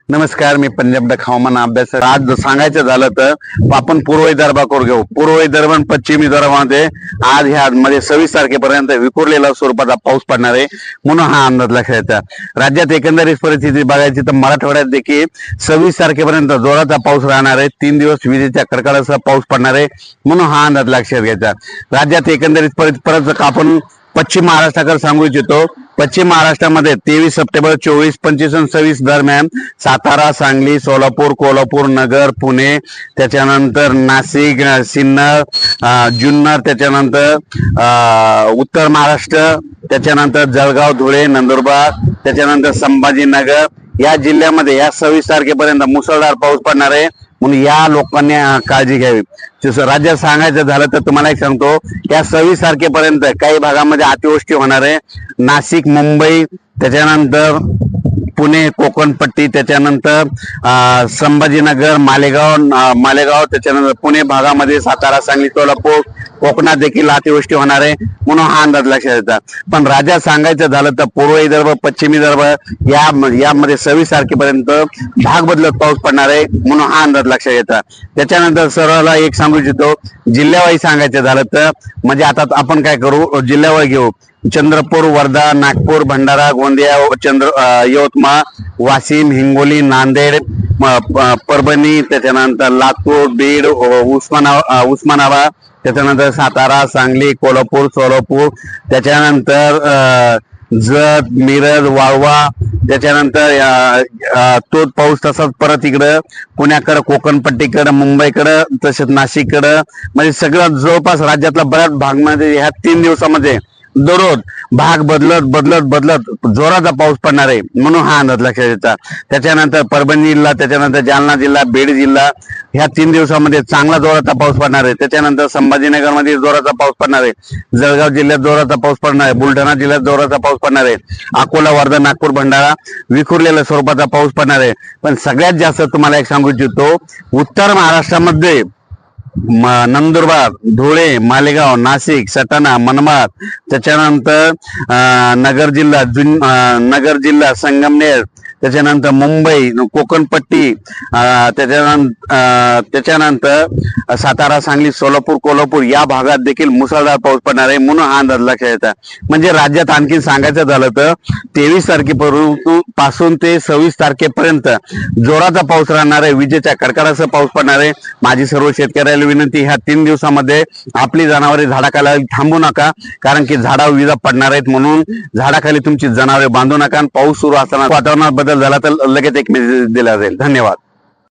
नमस्कार, मी पंजाब डक हवामान अभ्यास. आज सांगायचं झालं तर आपण पूर्व विदर्भाकडे घेऊ. पूर्व विदर्भ आणि पश्चिम विदर्भामध्ये आज ह्या मध्ये 26 तारखेपर्यंत विखुरलेला स्वरूपाचा पाऊस पडणार आहे, म्हणून हा अंदाज लक्षात येतो. राज्यात एकंदरीत परिस्थिती बघायची तर मराठवाड्यात देखील 26 तारखेपर्यंत जोराचा पाऊस राहणार आहे. 3 दिवस विजेच्या कडकडासह पाऊस पडणार आहे, म्हणून हा अंदाज लक्षात घ्यायचा. राज्यात एकंदरीत परत आपण पश्चिम महाराष्ट्राकडे सांगू इच्छितो. पश्चिम महाराष्ट्रामध्ये 23 सप्टेंबर 24, 25 आणि 26 दरम्यान सातारा, सांगली, सोलापूर, कोल्हापूर, नगर, पुणे, त्याच्यानंतर नाशिक, सिन्नर, जुन्नर, त्याच्यानंतर उत्तर महाराष्ट्र, त्याच्यानंतर जळगाव, धुळे, नंदुरबार, त्याच्यानंतर संभाजीनगर या जिल्ह्यामध्ये या 26 तारखेपर्यंत मुसळधार पाऊस पडणार आहे, म्हणून या लोकांनी काळजी घ्यावी. राज्यात सांगायचं झालं तर तुम्हाला एक सांगतो, या 26 तारखेपर्यंत काही भागामध्ये अतिवृष्टी होणार आहे. नाशिक, मुंबई, त्याच्यानंतर पुणे, कोकणपट्टी, त्याच्यानंतर संभाजीनगर, मालेगाव, त्याच्यानंतर पुणे भागामध्ये सातारा, सांगली, सोलापूर, कोकणात देखील अतिवृष्टी होणार आहे, म्हणून हा अंदाज लक्षात येतात. पण राज्यात सांगायचं झालं तर पूर्व विदर्भ, पश्चिम विदर्भ यामध्ये 26 तारखेपर्यंत भाग बदलत पाऊस पडणार आहे, म्हणून हा अंदाज लक्षात येतात. त्याच्यानंतर सर्वांना एक सांगू इच्छितो, जिल्ह्यावाईज सांगायचं झालं तर म्हणजे आता आपण काय करू, जिल्ह्यावाईज घेऊ. चंद्रपूर, वर्धा, नागपूर, भंडारा, गोंदिया, यवतमाळ, वाशिम, हिंगोली, नांदेड, परभणी, त्याच्यानंतर लातूर, बीड, उस्मानाबाद, त्याच्यानंतर सातारा, सांगली, कोल्हापूर, सोलापूर, त्याच्यानंतर जत, मिरज, वाळवा, त्याच्यानंतर तोच पाऊस तसाच परत इकडं पुण्याकडं, कोकणपट्टीकडं, मुंबईकडं, तसेच नाशिककडं, म्हणजे सगळं जवळपास राज्यातला बऱ्याच भागमध्ये ह्या 3 दिवसामध्ये दररोज भाग बदलत जोराचा पाऊस पडणार आहे, म्हणून हा अंदाज लक्षात येतात. त्याच्यानंतर परभणी जिल्हा, त्याच्यानंतर जालना जिल्हा, बीड जिल्हा ह्या 3 दिवसामध्ये चांगला जोराचा पाऊस पडणार आहे. त्याच्यानंतर संभाजीनगर मध्ये जोराचा पाऊस पडणार आहे, जळगाव जिल्ह्यात जोराचा पाऊस पडणार आहे, बुलढाणा जिल्ह्यात जोराचा पाऊस पडणार आहे, अकोला, वर्धा, नागपूर, भंडारा विखुरलेल्या स्वरूपाचा पाऊस पडणार आहे. पण सगळ्यात जास्त तुम्हाला एक सांगू इच्छितो, उत्तर महाराष्ट्रामध्ये नंदुरबार, धुळे, मालेगाव, नाशिक, सटाणा, मनमाड, त्याच्यानंतर नगर जिल्हा, संगमनेर, त्याच्यानंतर मुंबई, कोकणपट्टी, त्याच्यानंतर सातारा, सांगली, सोलापूर, कोल्हापूर या भागात देखील मुसळधार पाऊस पडणार आहे, म्हणून हा अंदाज लक्षात येतात. म्हणजे राज्यात आणखी सांगायचं झालं तर 23 तारखेपासून ते 26 तारखेपर्यंत जोराचा पाऊस राहणार आहे, विजेच्या कडकडासह पाऊस पडणार आहे. माझी सर्व शेतकऱ्याला विनंती, ह्या 3 दिवसामध्ये आपली जनावरे झाडाखाली थांबू नका, कारण की झाडावर विजा पडणार आहेत, म्हणून झाडाखाली तुमची जनावरे बांधू नका. पाऊस सुरू असताना वातावरणात बदल झाला तर लगेच एक मेसेज दिला जाईल. धन्यवाद.